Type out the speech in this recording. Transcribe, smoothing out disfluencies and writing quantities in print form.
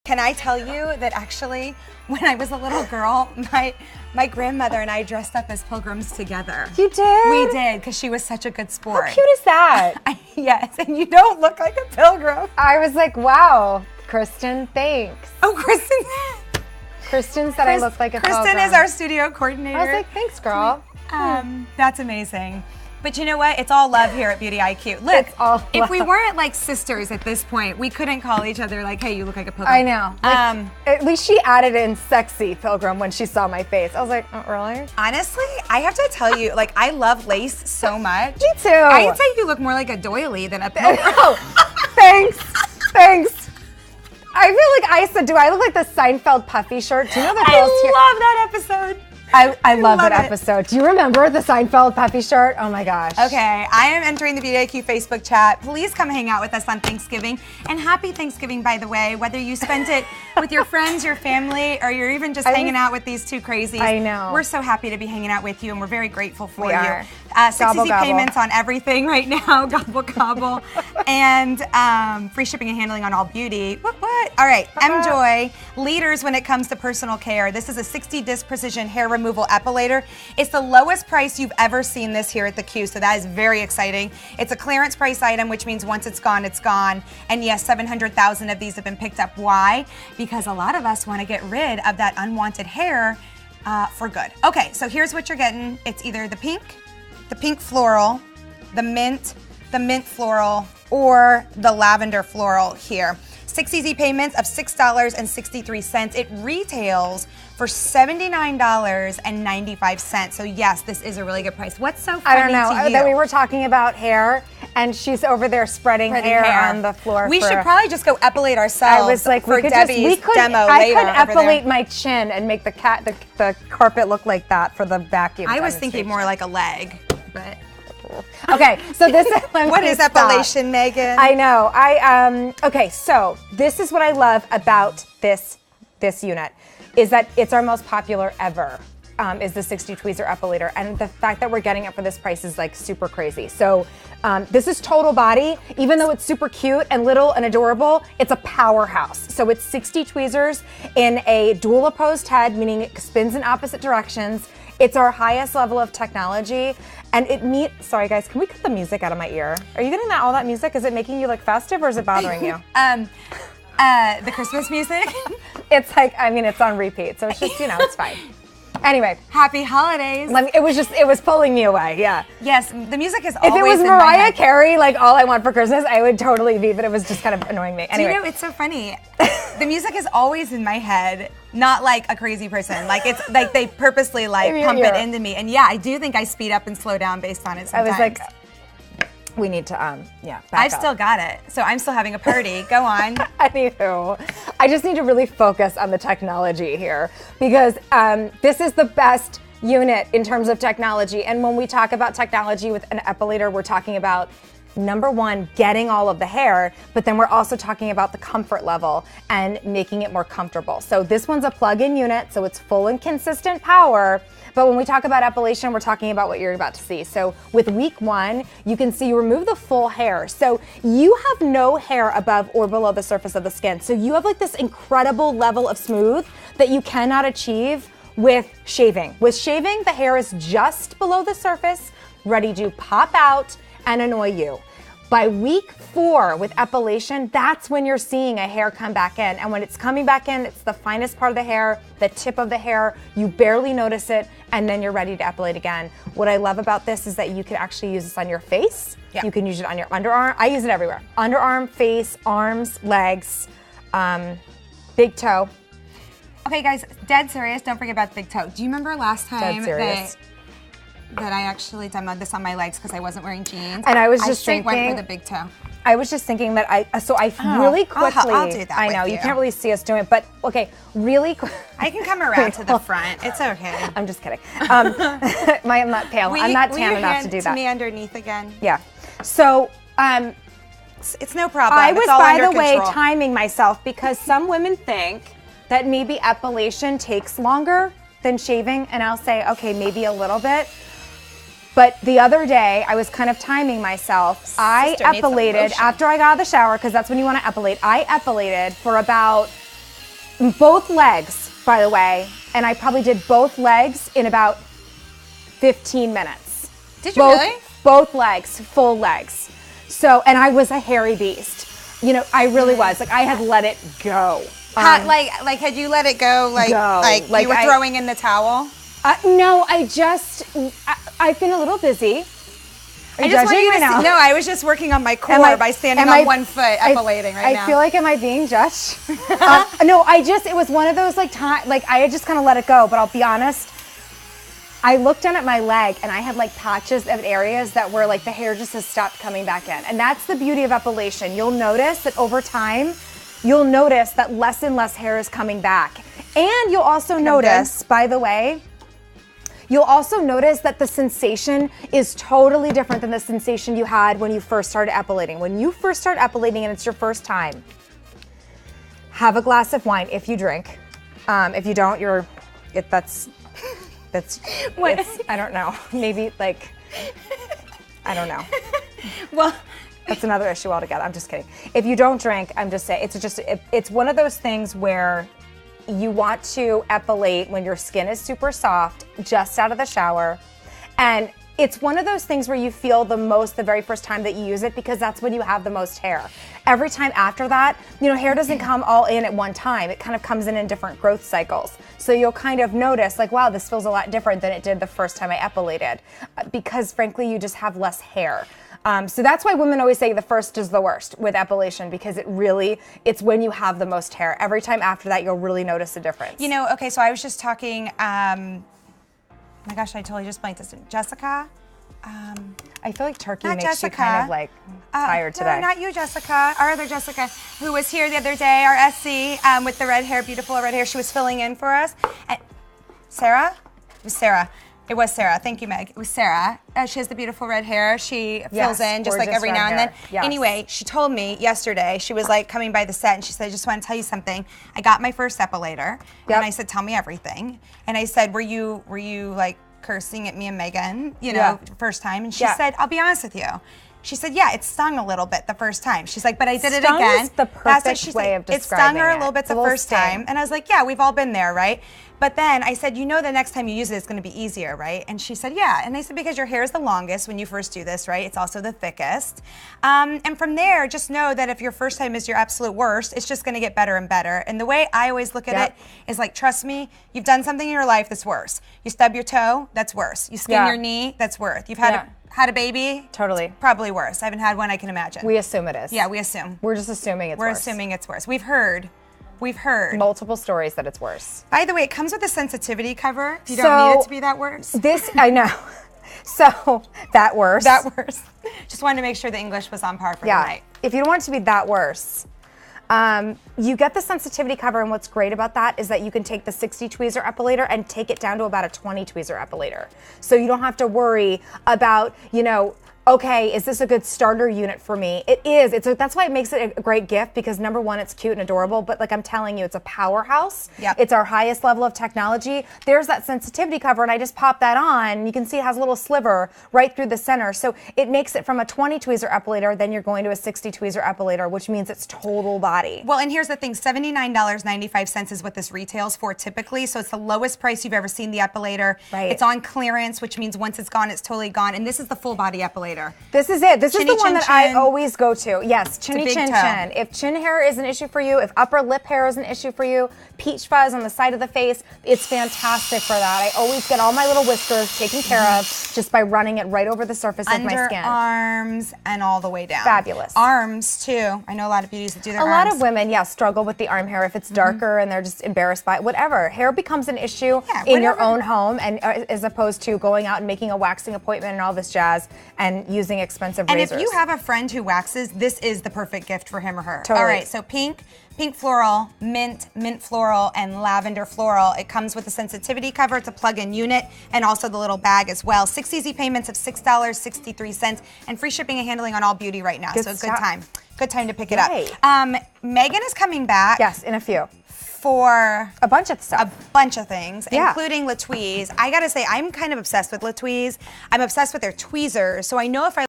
Can I tell you that actually, when I was a little girl, my grandmother and I dressed up as pilgrims together. You did? We did, because she was such a good sport. How cute is that? Yes, and you don't look like a pilgrim. I was like, wow, Kristen, thanks. Oh, Kristen said I looked like a pilgrim. Kristen is our studio coordinator. I was like, thanks, girl. That's amazing. But you know what? It's all love here at Beauty IQ. Look, if we weren't like sisters at this point, we couldn't call each other like, hey, you look like a pilgrim. I know. Like, at least she added in sexy pilgrim when she saw my face. I was like, oh, really? Honestly, I have to tell you, like, I love lace so much. Me too. I'd say you look more like a doily than a pilgrim. Oh, thanks. I feel like do I look like the Seinfeld puffy shirt? Do you know the girls here? I love that episode. I love that episode. Do you remember the Seinfeld puffy shirt? Oh my gosh. Okay, I am entering the Beauty IQ Facebook chat. Please come hang out with us on Thanksgiving. And happy Thanksgiving, by the way, whether you spent it with your friends, your family, or you're even just hanging out with these two crazies. I know. We're so happy to be hanging out with you, and we're very grateful for you. 6 easy payments on everything right now, gobble gobble, and free shipping and handling on all beauty. What? All right, Emjoi, leaders when it comes to personal care. This is a 60-disc precision hair removal epilator. It's the lowest price you've ever seen this here at the Q, so that is very exciting. It's a clearance price item, which means once it's gone, it's gone. And yes, 700,000 of these have been picked up. Why? Because a lot of us want to get rid of that unwanted hair for good. Okay, so here's what you're getting. It's either the pink floral, the mint floral, or the lavender floral here. 6 easy payments of $6.63. It retails for $79.95. So yes, this is a really good price. What's so funny I don't know, to you? that we were talking about hair, and she's over there spreading hair on the floor. We should probably just go epilate ourselves. I was like, for Debbie's demo later. I could epilate my chin and make the carpet look like that for the vacuum. I was thinking more like a leg, but. Okay, so this is what is epilation, Megan? I know. Okay, so this is what I love about this unit, is that it's our most popular ever. Is the 60 tweezer epilator, and the fact that we're getting it for this price is like super crazy. So this is total body. Even though it's super cute and little and adorable, it's a powerhouse. So it's 60 tweezers in a dual opposed head, meaning it spins in opposite directions. It's our highest level of technology, and sorry guys, can we cut the music out of my ear? Are you getting all that music? Is it making you look festive, or is it bothering you? The Christmas music? It's like, it's on repeat, so it's just, it's fine. Anyway, happy holidays. It was pulling me away, yeah. Yes, the music is always If it was Mariah Carey, like All I Want for Christmas, I would totally be, but it was just kind of annoying me. Anyway. Do you know, it's so funny. The music is always in my head, not like a crazy person. Like it's like they purposely pump it into me. And yeah, I do think I speed up and slow down based on it sometimes. I was like, we need to, back I've up. still got it, so I'm still having a party. Go on. Anywho, I just need to really focus on the technology here, because this is the best unit in terms of technology. And when we talk about technology with an epilator, we're talking about, number one, getting all of the hair, but then we're also talking about the comfort level and making it more comfortable. So this one's a plug-in unit, so it's full and consistent power. But when we talk about epilation, we're talking about what you're about to see. So with week 1, you can see you remove the full hair. So you have no hair above or below the surface of the skin. So you have like this incredible level of smooth that you cannot achieve with shaving. With shaving, the hair is just below the surface, ready to pop out and annoy you. By week 4 with epilation, that's when you're seeing a hair come back in. And when it's coming back in, it's the finest part of the hair, the tip of the hair, you barely notice it, and then you're ready to epilate again. What I love about this is that you can actually use this on your face. Yeah. You can use it on your underarm. I use it everywhere. Underarm, face, arms, legs, big toe. Okay guys, dead serious, don't forget about the big toe. Do you remember last time that I actually demoed this on my legs because I wasn't wearing jeans? And I was just thinking, went for the big toe. I was just thinking that really quickly. I'll do that. I know you can't really see us doing it, but okay, really quick. I can come around to the front. It's okay. I'm just kidding. I'm not pale. I'm not tan enough to do that. To me underneath again. Yeah. So it's no problem. I was, by the way, timing myself because some women think that maybe epilation takes longer than shaving, and I'll say, okay, maybe a little bit. But the other day, I was kind of timing myself. I epilated after I got out of the shower, because that's when you want to epilate. I epilated for about both legs, by the way, and I probably did both legs in about 15 minutes. Did you really? Both legs, full legs. So, and I was a hairy beast. You know, I really was. Like, I had let it go. Like had you let it go, like you were throwing in the towel? No, I've been a little busy. I just want you to see, no, I was just working on my core by standing on one foot, epilating right now. I feel like, am I being judged? No, it was one of those like I had just kind of let it go, but I'll be honest, I looked down at my leg and I had like patches of areas that were like the hair just has stopped coming back in. And that's the beauty of epilation. You'll notice that over time, you'll notice that less and less hair is coming back. And you'll also notice, by the way, you'll also notice that the sensation is totally different than the sensation you had when you first started epilating. When you first start epilating and it's your first time, have a glass of wine if you drink. If you don't, I don't know. Maybe like, I don't know. Well, that's another issue altogether. I'm just kidding. If you don't drink, I'm just saying, it's one of those things where you want to epilate when your skin is super soft, just out of the shower. And it's one of those things where you feel the most the very first time that you use it because that's when you have the most hair. Every time after that, you know, hair doesn't come all in at one time. It kind of comes in different growth cycles. So you'll kind of notice like, wow, this feels a lot different than it did the first time I epilated because frankly, you just have less hair. So that's why women always say the first is the worst with epilation because it's when you have the most hair. Every time after that, you'll really notice a difference. You know, okay, so I was just talking, oh my gosh, I totally just blanked this. Jessica? I feel like turkey makes Jessica. you kind of like tired today. No, not you, Jessica. Our other Jessica, who was here the other day, our SC with the red hair, beautiful red hair. She was filling in for us. And Sarah? It was Sarah. It was Sarah. Thank you, Meg. It was Sarah. She has the beautiful red hair. She fills in just like every now and then. Yes. Anyway, she told me yesterday, she was like coming by the set and she said, I just want to tell you something. I got my first epilator. And I said, tell me everything. And I said, were you like cursing at me and Meghan, you know, first time? And she said, I'll be honest with you. She said, yeah, it stung a little bit the first time. She's like, but I did it again. Is the perfect way of describing it. It stung her a little bit the first time. And I was like, yeah, we've all been there, right? But then I said, you know, the next time you use it, it's going to be easier, right? And she said, yeah. And I said, because your hair is the longest when you first do this, right? It's also the thickest. And from there, just know that if your first time is your absolute worst, it's just going to get better and better. And the way I always look at it is like, trust me, you've done something in your life that's worse. You stub your toe, that's worse. You skin your knee, that's worse. You've had a baby? Totally. Probably worse. I haven't had one, I can imagine. We assume it is. Yeah, we assume. We're just assuming it's worse. We're assuming it's worse. We've heard multiple stories that it's worse. By the way, it comes with a sensitivity cover. You don't need it to be that worse. I know. So, that worse. Just wanted to make sure the English was on par for the night. If you don't want it to be that worse, you get the sensitivity cover, and what's great about that is that you can take the 60 tweezer epilator and take it down to about a 20 tweezer epilator. So you don't have to worry about, you know, okay, is this a good starter unit for me? It is. That's why it makes it a great gift because number one, it's cute and adorable, but like I'm telling you, it's a powerhouse. It's our highest level of technology. There's that sensitivity cover and I just pop that on. You can see it has a little sliver right through the center. So it makes it from a 20 tweezer epilator, then you're going to a 60 tweezer epilator, which means it's total body. Well, and here's the thing, $79.95 is what this retails for typically. So it's the lowest price you've ever seen the epilator. Right. It's on clearance, which means once it's gone, it's totally gone. And this is the full body epilator. This is it. This is the one that I always go to. Yes, chinny chin chin. If chin hair is an issue for you, if upper lip hair is an issue for you, peach fuzz on the side of the face, it's fantastic for that. I always get all my little whiskers taken care of just by running it right over the surface of my skin. Underarms and all the way down. Fabulous. Arms too. I know a lot of beauties that do their arms. A lot of women, struggle with the arm hair if it's darker and they're just embarrassed by it. Whatever. Hair becomes an issue in your own home and as opposed to going out and making a waxing appointment and all this jazz and using expensive razors. And if you have a friend who waxes, this is the perfect gift for him or her. Totally. All right, so pink floral, mint floral, and lavender floral. It comes with a sensitivity cover. It's a plug-in unit and also the little bag as well. 6 easy payments of $6.63 and free shipping and handling on all beauty right now. So good time. Good time to pick it up. Meghan is coming back. Yes, in a few. For a bunch of stuff. A bunch of things, including Latweez. I gotta say, I'm kind of obsessed with Latweez. I'm obsessed with their tweezers. So I know if I